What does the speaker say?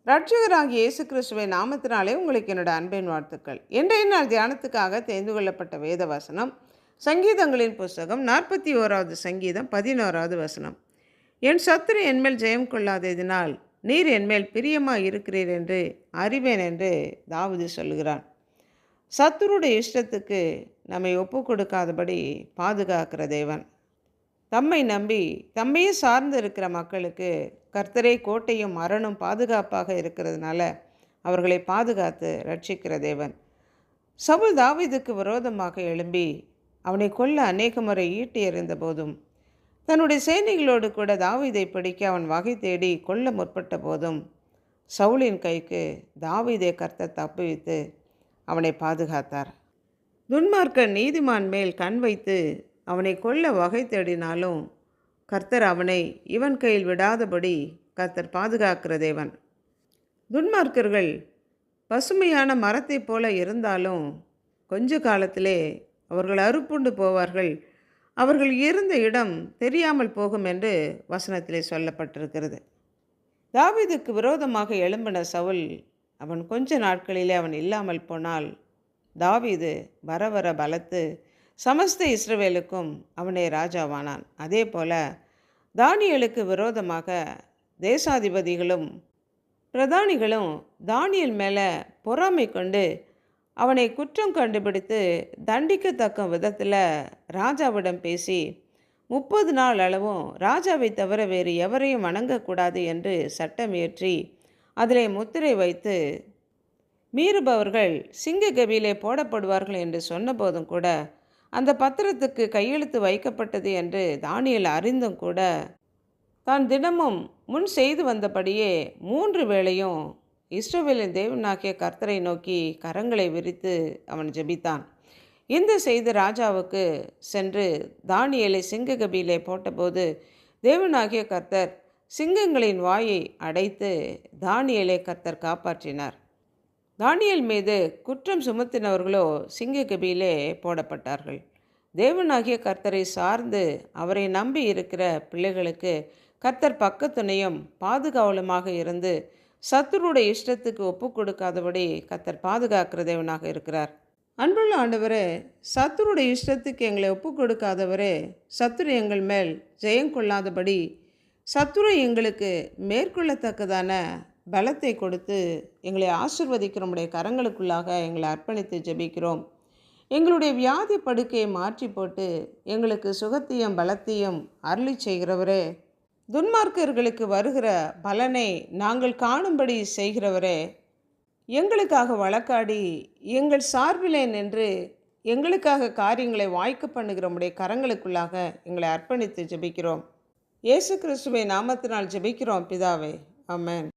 ரட்சகராகிய இயேசு கிறிஸ்துவின் நாமத்தினாலே உங்களுக்கு என்னோட அன்பின் வாழ்த்துக்கள். இன்றைய நாள் தியானத்துக்காக தெரிந்து கொள்ளப்பட்ட வேத வசனம் சங்கீதங்களின் புஸ்தகம் 41வது சங்கீதம் 11வது வசனம். என் சத்துரு என்மேல் ஜெயம் கொள்ளாததினால் நீர் என்மேல் பிரியமாக இருக்கிறீர் என்று அறிவேன் என்று தாவீது சொல்லுகிறான். சத்துருடைய இஷ்டத்துக்கு நம்மை ஒப்பு கொடுக்காதபடி பாதுகாக்கிற தேவன். தம்மை நம்பி தம்மையே சார்ந்து இருக்கிற மக்களுக்கு கர்த்தரே கோட்டையும் அரணும் பாதுகாப்பாக இருக்கிறதுனால அவர்களை பாதுகாத்து ரட்சிக்கிற தேவன். சவுல் தாவீதுக்கு விரோதமாக எழும்பி அவனை கொல்ல அநேக முறை ஈட்டி எறிந்த போதும், தன்னுடைய சேனைகளோடு கூட தாவீதை பிடிக்க அவன் வகை தேடி கொல்ல முற்பட்ட போதும், சவுலின் கைக்கு தாவீதை கர்த்தர் தப்புவித்து அவனை பாதுகாத்தார். துன்மார்க்கன் நீதிமான் மேல் கண் வைத்து அவனை கொல்ல வகை தேடினாலும் கர்த்தர் அவனை இவன் கையில் விடாதபடி கர்த்தர் பாதுகாக்கிற தேவன். துன்மார்க்கர்கள் பசுமையான மரத்தை போல இருந்தாலும் கொஞ்ச காலத்திலே அவர்கள் அறுப்புண்டு போவார்கள். அவர்கள் இருந்த இடம் தெரியாமல் போகும் என்று வசனத்திலே சொல்லப்பட்டிருக்கிறது. தாவீதுக்கு விரோதமாக எழும்பின சவுல் அவன் கொஞ்ச நாட்களிலே அவன் இல்லாமல் போனால் தாவீது வர வர பலத்து சமஸ்த இஸ்ரவேலுக்கும் அவனே ராஜாவானான். அதே போல தானியேலுக்கு விரோதமாக தேசாதிபதிகளும் பிரதானிகளும் தானியேல் மேலே பொறாமை கொண்டு அவனை குற்றம் கண்டுபிடித்து தண்டிக்கத்தக்க விதத்தில் ராஜாவிடம் பேசி 30 நாள் அளவும் ராஜாவை தவிர வேறு எவரையும் வணங்கக்கூடாது என்று சட்டம் இயற்றி அதிலே முத்திரை வைத்து மீறுபவர்கள் சிங்க கபியிலே போடப்படுவார்கள் என்று சொன்னபோதும் கூட அந்த பத்திரத்துக்கு கையெழுத்து வைக்கப்பட்டது என்று தானியேல் அறிந்தும் கூட தான் தினமும் முன் செய்து வந்தபடியே 3 வேளையும் இஸ்ரவேலின் தேவனாகிய கர்த்தரை நோக்கி கரங்களை விரித்து அவன் ஜெபித்தான். இந்த செய்தி ராஜாவுக்கு சென்று தானியேலை சிங்க கபியிலே போட்டபோது தேவனாகிய கர்த்தர் சிங்கங்களின் வாயை அடைத்து தானியேலை கர்த்தர் காப்பாற்றினார். தானியேல் மீது குற்றம் சுமத்தினவர்களோ சிங்க கபியிலே போடப்பட்டார்கள். தேவனாகிய கர்த்தரை சார்ந்து அவரை நம்பி இருக்கிற பிள்ளைகளுக்கு கர்த்தர் பக்கத்துணையும் பாதுகாவலுமாக இருந்து சத்துருடைய இஷ்டத்துக்கு ஒப்பு கொடுக்காதபடி கர்த்தர் பாதுகாக்கிற தேவனாக இருக்கிறார். அன்புள்ள ஆண்டவரே, சத்துருடைய இஷ்டத்துக்கு எங்களை ஒப்பு கொடுக்காதவரே, சத்துரு எங்கள் மேல் ஜெயம் கொள்ளாதபடி சத்துரு எங்களுக்கு மேற்கொள்ளத்தக்கதான பலத்தை கொடுத்து எங்களை ஆசிர்வதிக்கிற உடைய கரங்களுக்குள்ளாக எங்களை அர்ப்பணித்து ஜெபிக்கிறோம். எங்களுடைய வியாதி படுக்கையை மாற்றி போட்டு எங்களுக்கு சுகத்தையும் பலத்தையும் அருளி செய்கிறவரே, துன்மார்க்கர்களுக்கு வருகிற பலனை நாங்கள் காணும்படி செய்கிறவரே, எங்களுக்காக வழக்காடி எங்கள் சார்பிலே நின்று எங்களுக்காக காரியங்களை வாய்க்க பண்ணுகிற உடைய கரங்களுக்குள்ளாக எங்களை அர்ப்பணித்து ஜெபிக்கிறோம். இயேசு கிறிஸ்துவின் நாமத்தினால் ஜெபிக்கிறோம் பிதாவே, ஆமென்.